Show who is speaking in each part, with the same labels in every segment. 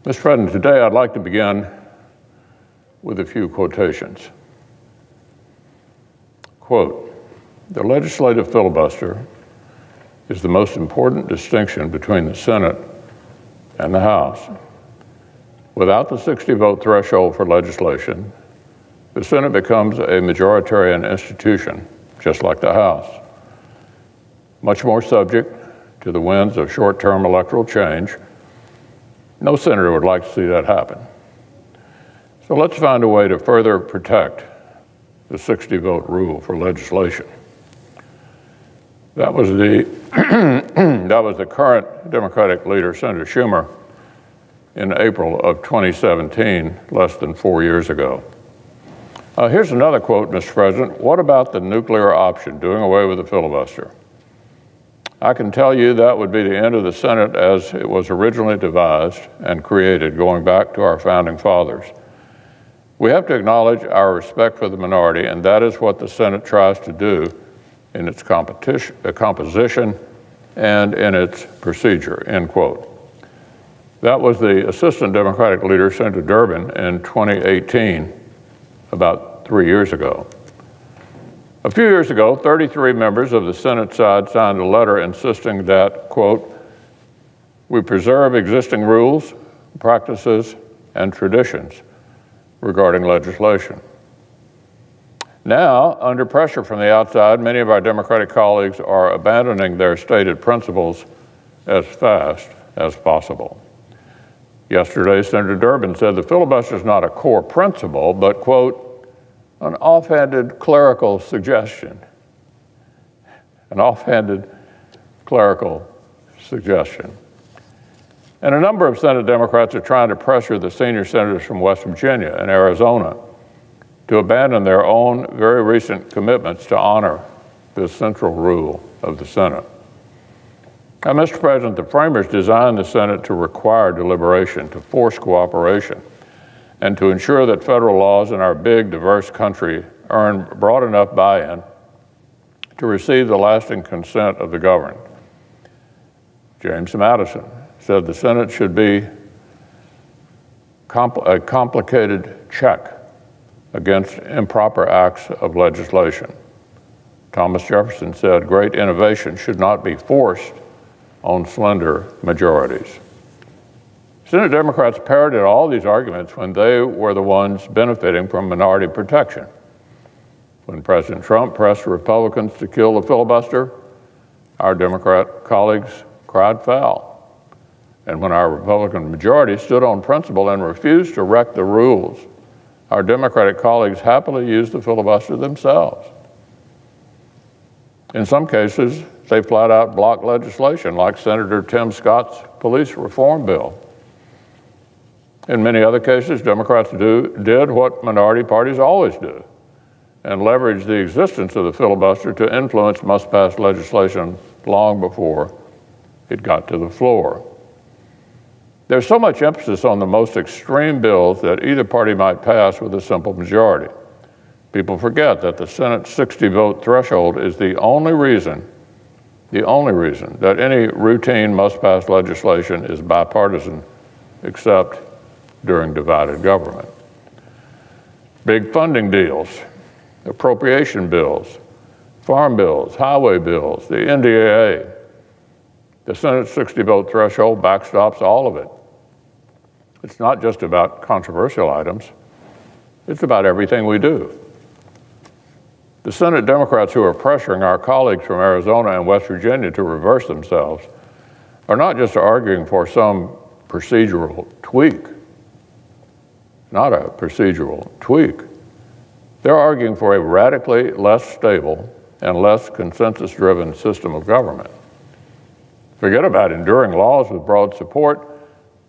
Speaker 1: Mr. President, today I'd like to begin with a few quotations. Quote, "The legislative filibuster is the most important distinction between the Senate and the House. Without the 60-vote threshold for legislation, the Senate becomes a majoritarian institution, just like the House, much more subject to the winds of short-term electoral change. No senator would like to see that happen. So let's find a way to further protect the 60-vote rule for legislation." That was the current Democratic leader, Senator Schumer, in April of 2017, less than 4 years ago. Here's another quote, Mr. President. "What about the nuclear option, doing away with the filibuster? I can tell you that would be the end of the Senate as it was originally devised and created, going back to our founding fathers. We have to acknowledge our respect for the minority, and that is what the Senate tries to do in its composition and in its procedure," end quote. That was the Assistant Democratic Leader, Senator Durbin, in 2018, about 3 years ago. A few years ago, 33 members of the Senate side signed a letter insisting that, quote, "we preserve existing rules, practices, and traditions regarding legislation." Now, under pressure from the outside, many of our Democratic colleagues are abandoning their stated principles as fast as possible. Yesterday, Senator Durbin said the filibuster is not a core principle, but, quote, "an offhanded clerical suggestion." An offhanded clerical suggestion. And a number of Senate Democrats are trying to pressure the senior senators from West Virginia and Arizona to abandon their own very recent commitments to honor this central rule of the Senate. Now, Mr. President, the framers designed the Senate to require deliberation, to force cooperation, and to ensure that federal laws in our big, diverse country earn broad enough buy-in to receive the lasting consent of the governed. James Madison said the Senate should be a complicated check against improper acts of legislation. Thomas Jefferson said great innovation should not be forced on slender majorities. Senate Democrats parroted all these arguments when they were the ones benefiting from minority protection. When President Trump pressed Republicans to kill the filibuster, our Democrat colleagues cried foul. And when our Republican majority stood on principle and refused to wreck the rules, our Democratic colleagues happily used the filibuster themselves. In some cases, they flat out blocked legislation, like Senator Tim Scott's police reform bill. In many other cases, Democrats did what minority parties always do, and leveraged the existence of the filibuster to influence must-pass legislation long before it got to the floor. There's so much emphasis on the most extreme bills that either party might pass with a simple majority. People forget that the Senate's 60-vote threshold is the only reason that any routine must-pass legislation is bipartisan, except during divided government. Big funding deals, appropriation bills, farm bills, highway bills, the NDAA. The Senate's 60-vote threshold backstops all of it. It's not just about controversial items, it's about everything we do. The Senate Democrats who are pressuring our colleagues from Arizona and West Virginia to reverse themselves are not just arguing for some procedural tweak, not a procedural tweak. They're arguing for a radically less stable and less consensus-driven system of government. Forget about enduring laws with broad support.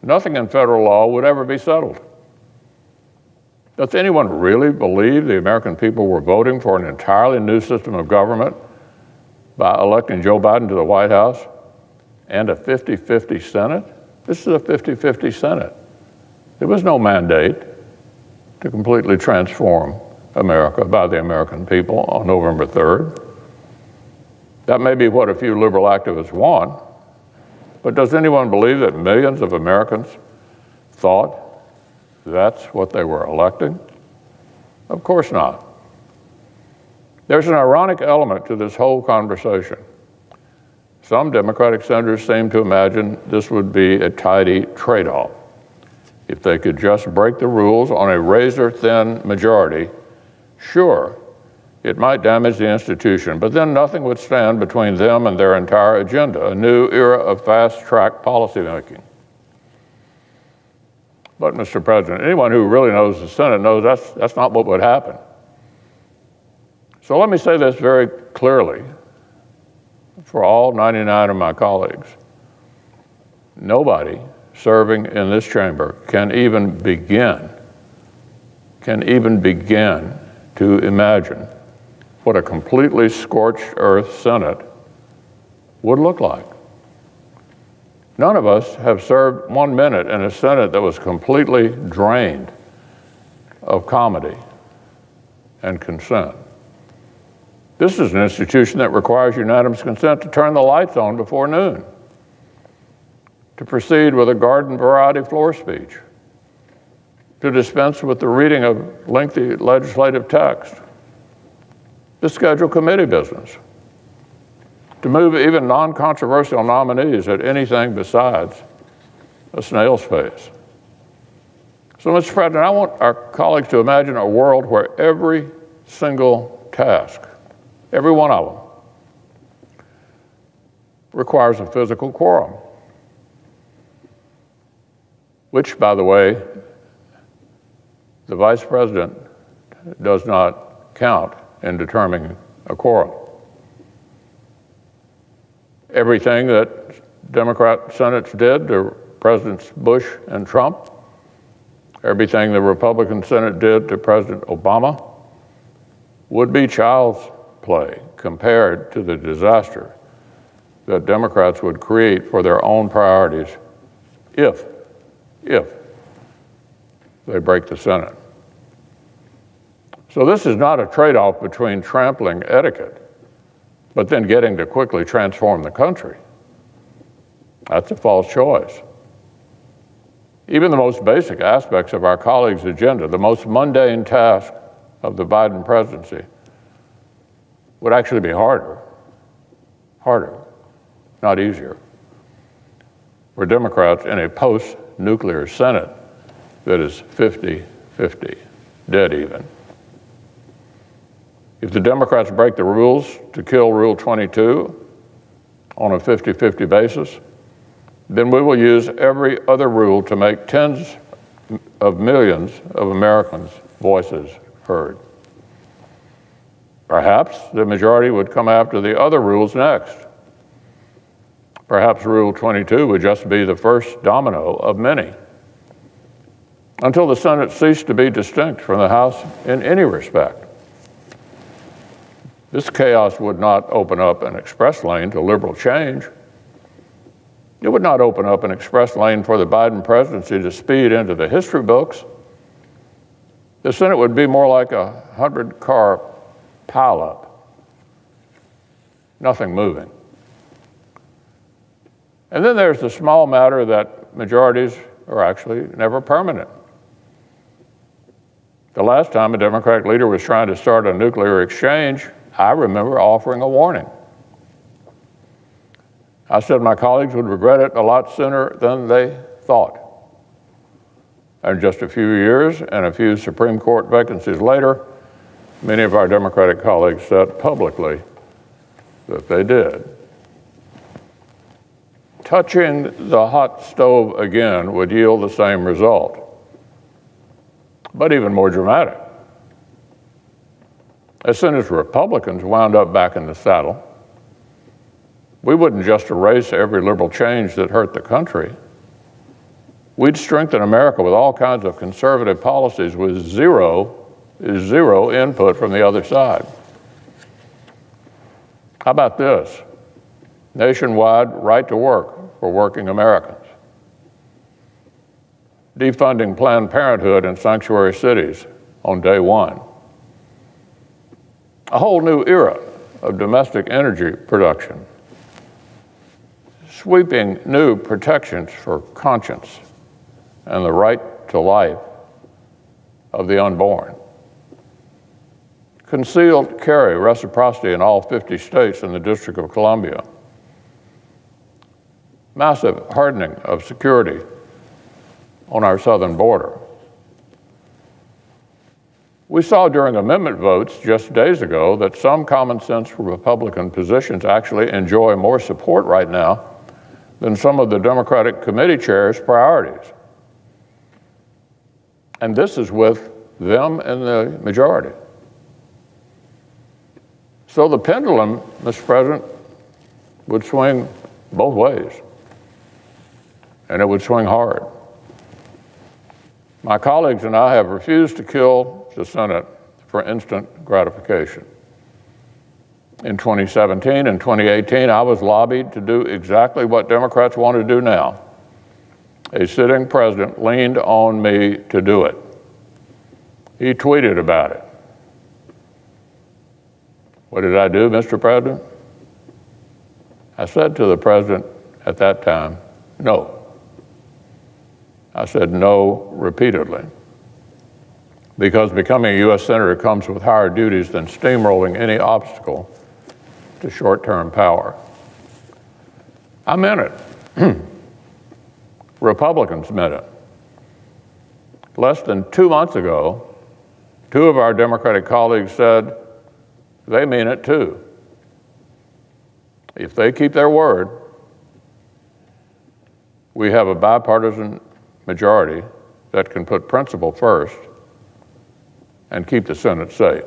Speaker 1: Nothing in federal law would ever be settled. Does anyone really believe the American people were voting for an entirely new system of government by electing Joe Biden to the White House and a 50-50 Senate? This is a 50-50 Senate. There was no mandate to completely transform America by the American people on November 3rd. That may be what a few liberal activists want, but does anyone believe that millions of Americans thought that's what they were electing? Of course not. There's an ironic element to this whole conversation. Some Democratic senators seem to imagine this would be a tidy trade-off. If they could just break the rules on a razor-thin majority, sure, it might damage the institution, but then nothing would stand between them and their entire agenda, a new era of fast-track policymaking. But, Mr. President, anyone who really knows the Senate knows that's not what would happen. So let me say this very clearly for all 99 of my colleagues. Nobody serving in this chamber can even begin to imagine what a completely scorched earth Senate would look like. None of us have served 1 minute in a Senate that was completely drained of comedy and consent. This is an institution that requires unanimous consent to turn the lights on before noon, to proceed with a garden variety floor speech, to dispense with the reading of lengthy legislative text, to schedule committee business, to move even non-controversial nominees at anything besides a snail's pace. So, Mr. President, I want our colleagues to imagine a world where every single task, every one of them, requires a physical quorum, which, by the way, the Vice President does not count in determining a quorum. Everything that Democrat Senates did to Presidents Bush and Trump, everything the Republican Senate did to President Obama, would be child's play compared to the disaster that Democrats would create for their own priorities if they break the Senate. So this is not a trade-off between trampling etiquette but then getting to quickly transform the country. That's a false choice. Even the most basic aspects of our colleagues' agenda, the most mundane task of the Biden presidency, would actually be harder, not easier, for Democrats in a post-nuclear Senate that is 50-50, dead even. If the Democrats break the rules to kill Rule 22 on a 50-50 basis, then we will use every other rule to make tens of millions of Americans' voices heard. Perhaps the majority would come after the other rules next. Perhaps Rule 22 would just be the first domino of many, until the Senate ceased to be distinct from the House in any respect. This chaos would not open up an express lane to liberal change. It would not open up an express lane for the Biden presidency to speed into the history books. The Senate would be more like a 100-car pileup, nothing moving. And then there's the small matter that majorities are actually never permanent. The last time a Democratic leader was trying to start a nuclear exchange, I remember offering a warning. I said my colleagues would regret it a lot sooner than they thought. And just a few years and a few Supreme Court vacancies later, many of our Democratic colleagues said publicly that they did. Touching the hot stove again would yield the same result, but even more dramatic. As soon as Republicans wound up back in the saddle, we wouldn't just erase every liberal change that hurt the country. We'd strengthen America with all kinds of conservative policies with zero input from the other side. How about this? Nationwide right to work for working Americans. Defunding Planned Parenthood in sanctuary cities on day one. A whole new era of domestic energy production. Sweeping new protections for conscience and the right to life of the unborn. Concealed carry reciprocity in all 50 states and the District of Columbia. Massive hardening of security on our southern border. We saw during amendment votes just days ago that some common sense Republican positions actually enjoy more support right now than some of the Democratic committee chairs' priorities. And this is with them in the majority. So the pendulum, Mr. President, would swing both ways, and it would swing hard. My colleagues and I have refused to kill the Senate for instant gratification. In 2017 and 2018, I was lobbied to do exactly what Democrats want to do now. A sitting president leaned on me to do it. He tweeted about it. What did I do, Mr. President? I said to the president at that time, no. I said no repeatedly, because becoming a U.S. Senator comes with higher duties than steamrolling any obstacle to short-term power. I meant it. Republicans meant it. Less than 2 months ago, 2 of our Democratic colleagues said they mean it too. If they keep their word, we have a bipartisan majority that can put principle first and keep the Senate safe.